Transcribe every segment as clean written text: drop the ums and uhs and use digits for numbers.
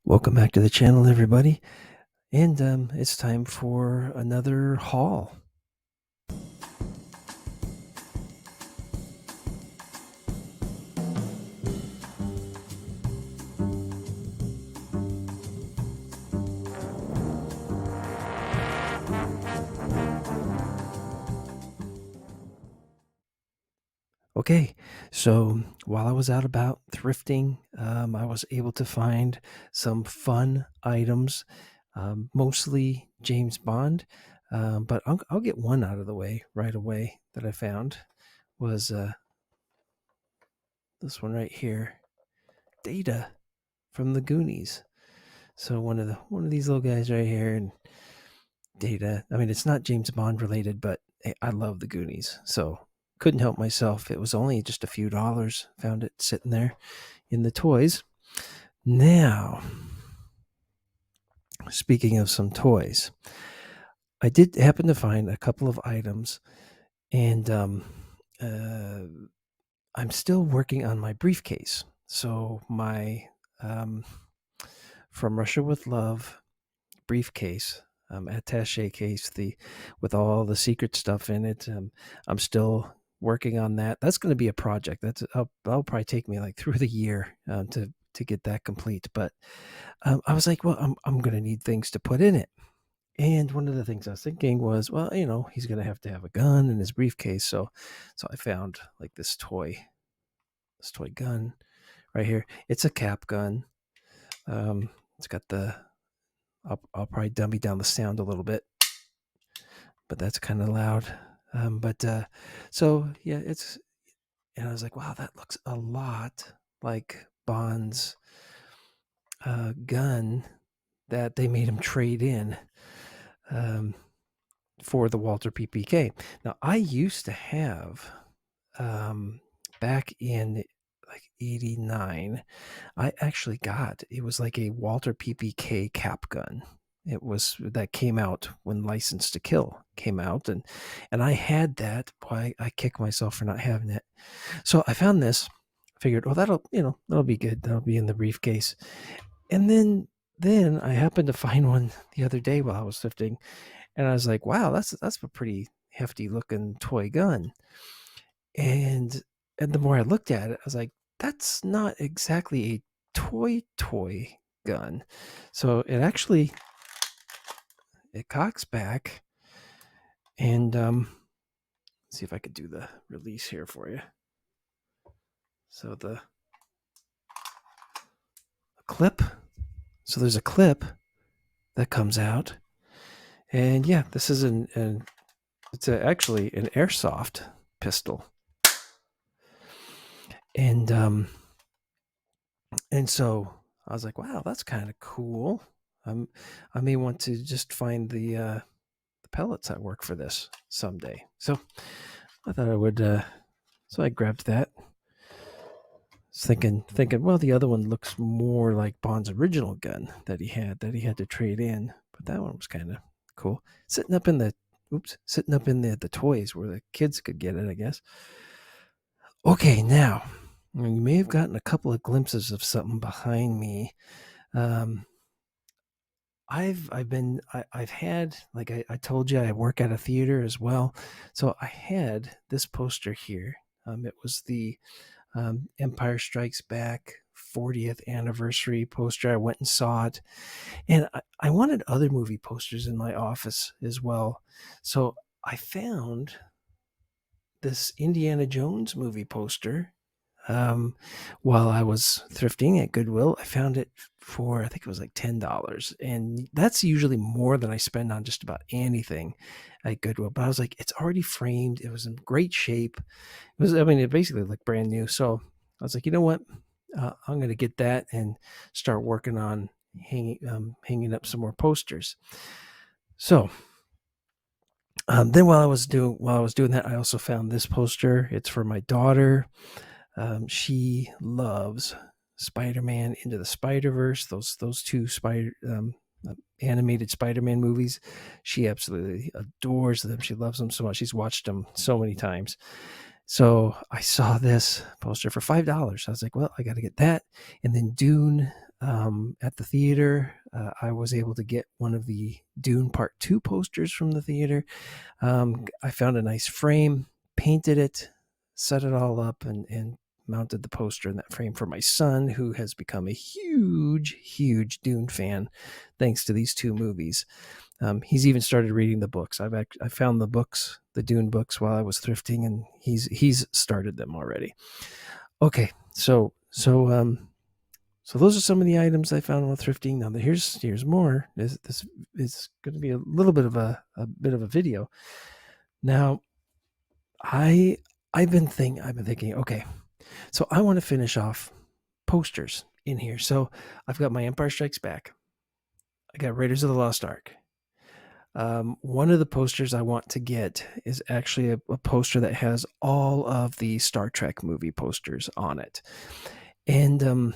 Welcome back to the channel, everybody. And it's time for another haul. Okay, so while I was out about thrifting, I was able to find some fun items, mostly James Bond. But I'll get one out of the way right away that I found was this one right here, Data from the Goonies. So one of these little guys right here, and Data. I mean, it's not James Bond related, but hey, I love the Goonies, so couldn't help myself. It was only just a few dollars. Found it sitting there in the toys. Now, speaking of some toys, I did happen to find a couple of items, and uh, I'm still working on my briefcase. So my From Russia with Love briefcase, attaché case, with all the secret stuff in it. I'm still working on that. That's going to be a project. That'll probably take me like through the year to get that complete. But I was like, well, I'm going to need things to put in it. And one of the things I was thinking was, well, he's going to have a gun in his briefcase. So I found like this toy gun right here. It's a cap gun. It's got I'll probably dummy down the sound a little bit, but that's kind of loud. So yeah, and I was like, wow, that looks a lot like Bond's gun that they made him trade in um, for the Walter PPK. Now, I used to have back in like '89, I actually got it was like a Walter PPK cap gun. It was that came out when License to Kill came out, and I had that. Boy, I kick myself for not having it. So I found this. Figured, well, that'll be good. That'll be in the briefcase. And then I happened to find one the other day while I was thrifting, and I was like, wow, that's a pretty hefty looking toy gun. And the more I looked at it, I was like, that's not exactly a toy gun. So it cocks back, and see if I could do the release here for you. So the clip. So there's a clip that comes out, and yeah, this is actually an airsoft pistol, and so I was like, wow, that's kind of cool. I may want to just find the pellets that work for this someday. So I thought I would. So I grabbed that. Thinking, well, the other one looks more like Bond's original gun that he had to trade in, but that one was kind of cool. Sitting up in the toys where the kids could get it, I guess. Okay, now you may have gotten a couple of glimpses of something behind me. I've had, like I told you, I work at a theater as well, so I had this poster here. It was the Empire Strikes Back 40th anniversary poster. I went and saw it, and I wanted other movie posters in my office as well. So I found this Indiana Jones movie poster while I was thrifting at Goodwill. I found it for, I think it was like $10, and that's usually more than I spend on just about anything at Goodwill. But I was like, it's already framed. It was in great shape. It basically looked brand new. So I was like, you know what? I'm going to get that and start working on hanging up some more posters. So then while I was doing that, I also found this poster. It's for my daughter. She loves Spider-Man Into the Spider-Verse. Those two animated Spider-Man movies. She absolutely adores them. She loves them so much. She's watched them so many times. So I saw this poster for $5. I was like, well, I got to get that. And then Dune at the theater. I was able to get one of the Dune Part 2 posters from the theater. I found a nice frame, painted it, set it all up, and mounted the poster in that frame for my son, who has become a huge Dune fan thanks to these two movies. He's even started reading the books. I found the books, the Dune books, while I was thrifting, and he's started them already. Okay, so those are some of the items I found while thrifting. Now here's more. This is going to be a little bit of a bit of a video. Now I I've been thinking. Okay, so I want to finish off posters in here. So I've got my Empire Strikes Back. I got Raiders of the Lost Ark. One of the posters I want to get is actually a poster that has all of the Star Trek movie posters on it. And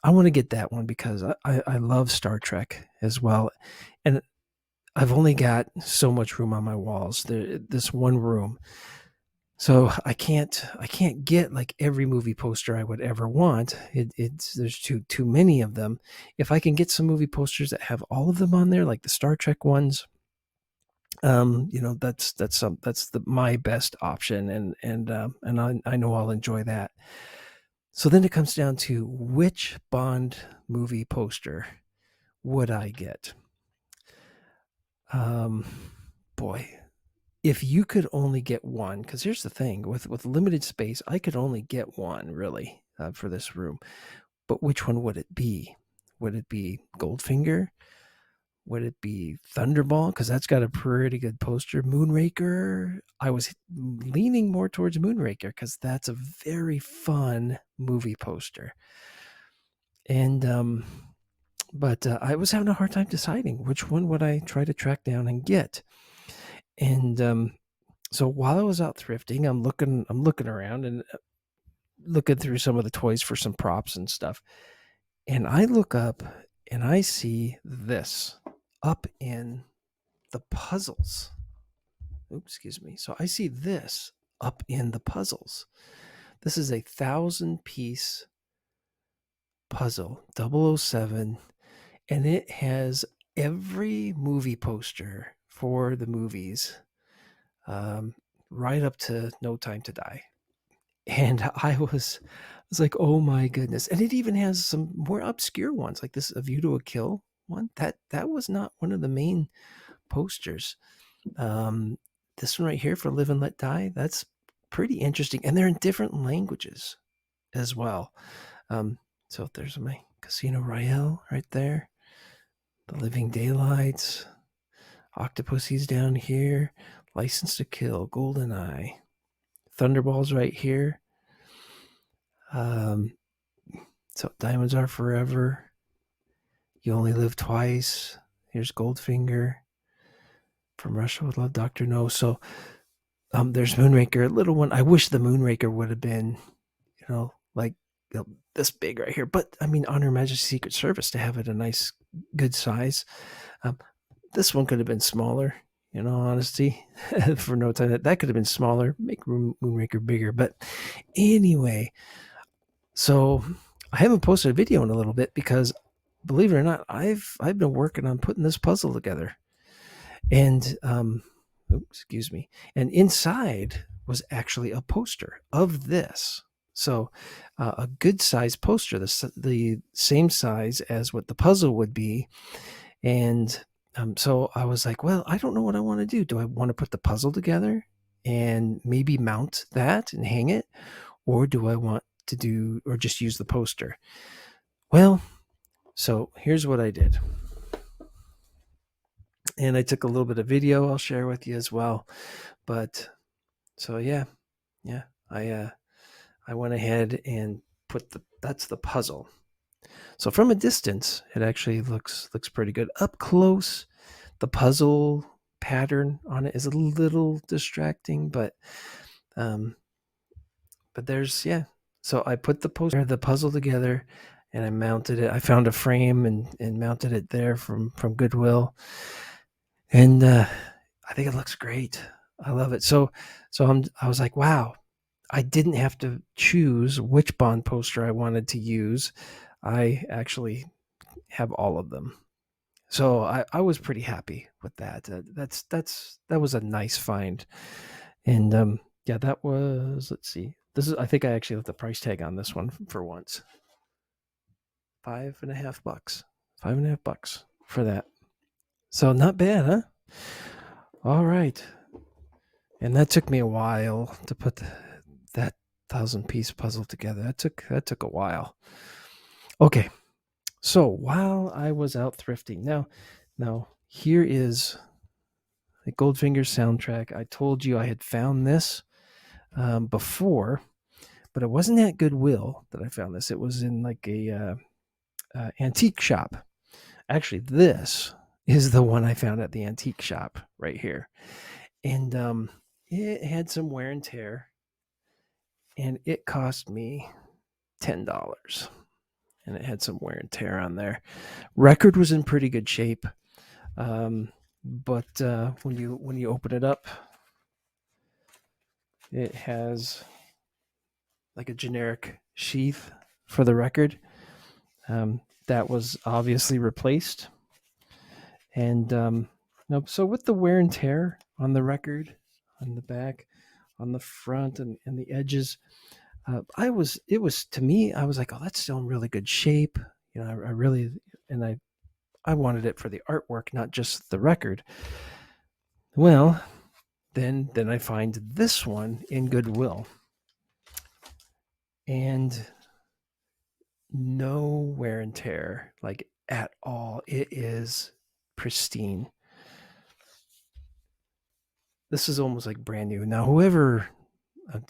I want to get that one because I love Star Trek as well. And I've only got so much room on my walls. This one room. So I can't get like every movie poster I would ever want. There's too many of them. If I can get some movie posters that have all of them on there, like the Star Trek ones, that's my best option, and I know I'll enjoy that. So then it comes down to which Bond movie poster would I get? Boy, if you could only get one, because here's the thing, with limited space, I could only get one really for this room. But which one would it be? Would it be Goldfinger? Would it be Thunderball? Because that's got a pretty good poster. Moonraker. I was leaning more towards Moonraker because that's a very fun movie poster. And but I was having a hard time deciding which one would I try to track down and get. And so while I was out thrifting, I'm looking around and looking through some of the toys for some props and stuff. And I look up and I see this up in the puzzles. Oops, excuse me. So I see this up in the puzzles. This is a 1,000-piece puzzle, 007, and it has every movie poster for the movies, right up to No Time to Die. And I was like, oh my goodness. And it even has some more obscure ones, like this A View to a Kill one. That was not one of the main posters. This one right here for Live and Let Die, that's pretty interesting. And they're in different languages as well. So there's my Casino Royale right there. The Living Daylights. Octopussy's down here. License to Kill. GoldenEye. Thunderball's right here. So Diamonds Are Forever. You Only Live Twice. Here's Goldfinger. From Russia with Love, Dr. No. So there's Moonraker, a little one. I wish the Moonraker would have been, like this big right here. But I mean, on Her Majesty's Secret Service to have it a nice, good size. This one could have been smaller, in all honesty, for No Time. That could have been smaller, make Moonraker bigger. But anyway, so I haven't posted a video in a little bit because, believe it or not, I've been working on putting this puzzle together. And excuse me. And inside was actually a poster of this. So a good size poster, the same size as what the puzzle would be. And so I was like, well, I don't know what I want to do. Do I want to put the puzzle together and maybe mount that and hang it? Or do I want to do, or just use the poster? Well, so here's what I did. And I took a little bit of video I'll share with you as well. But so yeah, I went ahead and that's the puzzle. So from a distance, it actually looks pretty good. Up close, the puzzle pattern on it is a little distracting, but there's, yeah. So I put the puzzle together and I mounted it. I found a frame and mounted it there from Goodwill. And I think it looks great. I love it. So I was like, wow, I didn't have to choose which Bond poster I wanted to use. I actually have all of them. So I was pretty happy with that. That was a nice find. And yeah, that was, let's see. This is, I think I actually left the price tag on this one for once. $5.50. $5.50 for that. So not bad, huh? All right. And that took me a while to put that 1,000-piece puzzle together. That took a while. Okay. So while I was out thrifting, now here is the Goldfinger soundtrack. I told you I had found this before, but it wasn't at Goodwill that I found this. It was in like a antique shop. Actually, this is the one I found at the antique shop right here, and it had some wear and tear, and it cost me $10. And it had some wear and tear on there. Record was in pretty good shape, but when you open it up, it has like a generic sheath for the record. That was obviously replaced. And so with the wear and tear on the record, on the back, on the front, and the edges, it was to me, I was like, oh, that's still in really good shape. I really, and I wanted it for the artwork, not just the record. Well, then I find this one in Goodwill, and no wear and tear, like at all. It is pristine. This is almost like brand new. Now, whoever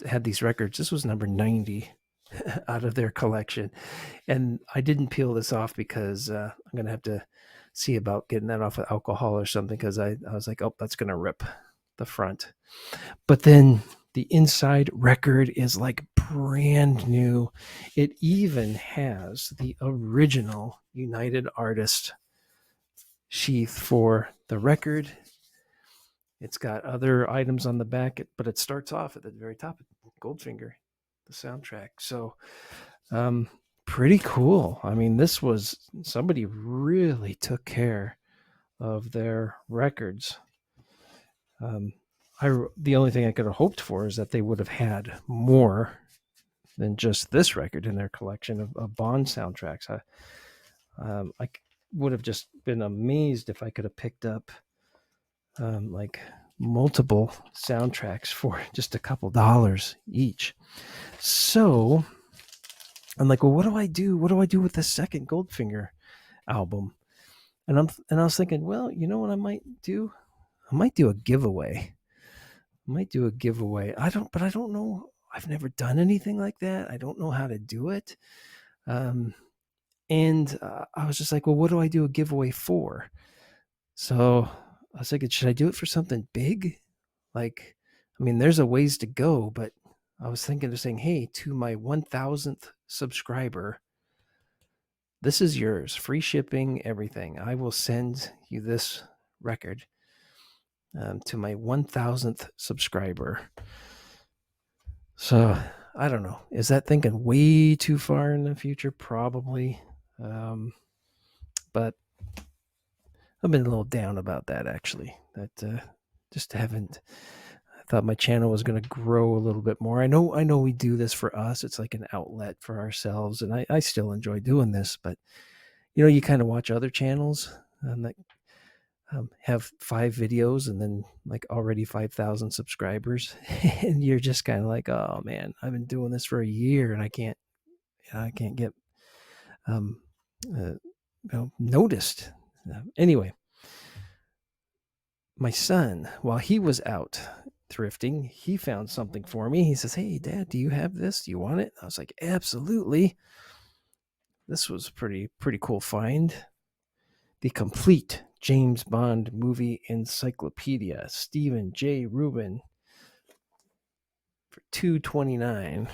had these records, this was number 90 out of their collection. And I didn't peel this off because I'm going to have to see about getting that off with alcohol or something, because I was like, oh, that's going to rip the front. But then the inside record is like brand new. It even has the original United Artist sheath for the record. It's got other items on the back, but it starts off at the very top, Goldfinger, the soundtrack. So pretty cool. I mean, this was, somebody really took care of their records. The only thing I could have hoped for is that they would have had more than just this record in their collection of Bond soundtracks. I would have just been amazed if I could have picked up like multiple soundtracks for just a couple dollars each. So I'm like, well, what do I do? What do I do with the second Goldfinger album? And I was thinking, well, you know what I might do? I might do a giveaway. I don't know. I've never done anything like that. I don't know how to do it. And I was just like, well, what do I do a giveaway for? So I was thinking, should I do it for something big? Like, I mean, there's a ways to go, but I was thinking of saying, hey, to my 1,000th subscriber, this is yours, free shipping, everything. I will send you this record to my 1,000th subscriber. So I don't know. Is that thinking way too far in the future? Probably. But I've been a little down about that, actually. That just haven't. I thought my channel was going to grow a little bit more. I know we do this for us. It's like an outlet for ourselves, and I still enjoy doing this. But you kind of watch other channels that have 5 videos and then like already 5,000 subscribers, and you're just kind of like, oh man, I've been doing this for a year and I can't get uh, noticed. Anyway, my son, while he was out thrifting, he found something for me. He says, hey Dad, do you have this? Do you want it? I was like, absolutely. This was a pretty cool find. The complete James Bond movie encyclopedia, Stephen J. Rubin, for $2.29.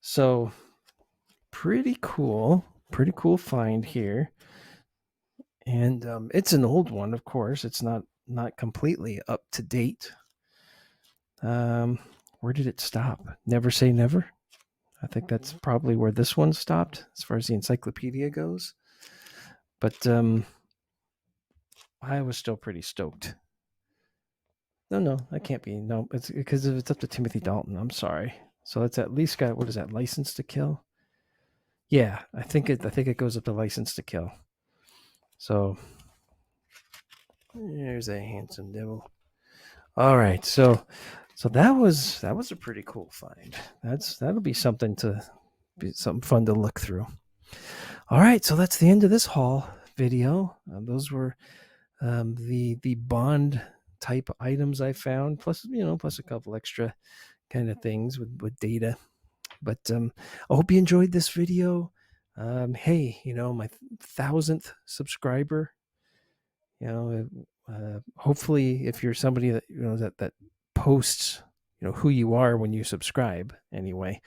So pretty cool find here. And it's an old one, of course. It's not completely up to date. Where did it stop? Never Say Never. I think that's probably where this one stopped as far as the encyclopedia goes. But I was still pretty stoked. No, that can't be. No, it's because it's up to Timothy Dalton. I'm sorry. So it's at least got, what is that, License to Kill? Yeah, I think it goes up to License to Kill. So there's a handsome devil. All right, so that was a pretty cool find. That'll be something fun to look through. All right, so that's the end of this haul video. Those were the bond type items I found, plus a couple extra kind of things with data. But I hope you enjoyed this video. Hey, my 1,000th subscriber. Hopefully, if you're somebody that that posts, who you are when you subscribe. Anyway,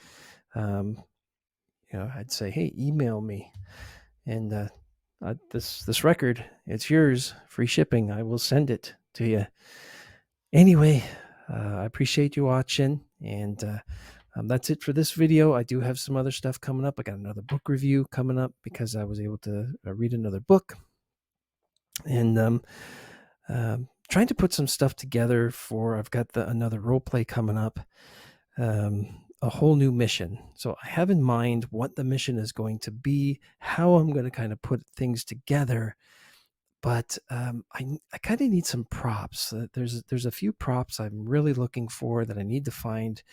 um, I'd say, hey, email me, and this record, it's yours, free shipping. I will send it to you. Anyway, I appreciate you watching, and that's it for this video. I do have some other stuff coming up. I got another book review coming up because I was able to read another book, and trying to put some stuff together for. I've got another role play coming up, a whole new mission. So I have in mind what the mission is going to be, how I'm going to kind of put things together. But I kind of need some props. There's a few props I'm really looking for that I need to find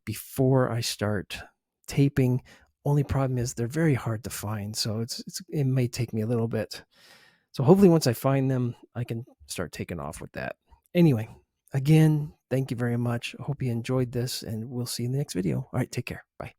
before I start taping. Only problem is they're very hard to find, so it may take me a little bit. So hopefully once I find them, I can start taking off with that. Anyway, again, thank you very much. I hope you enjoyed this, and we'll see you in the next video. All right, take care. Bye.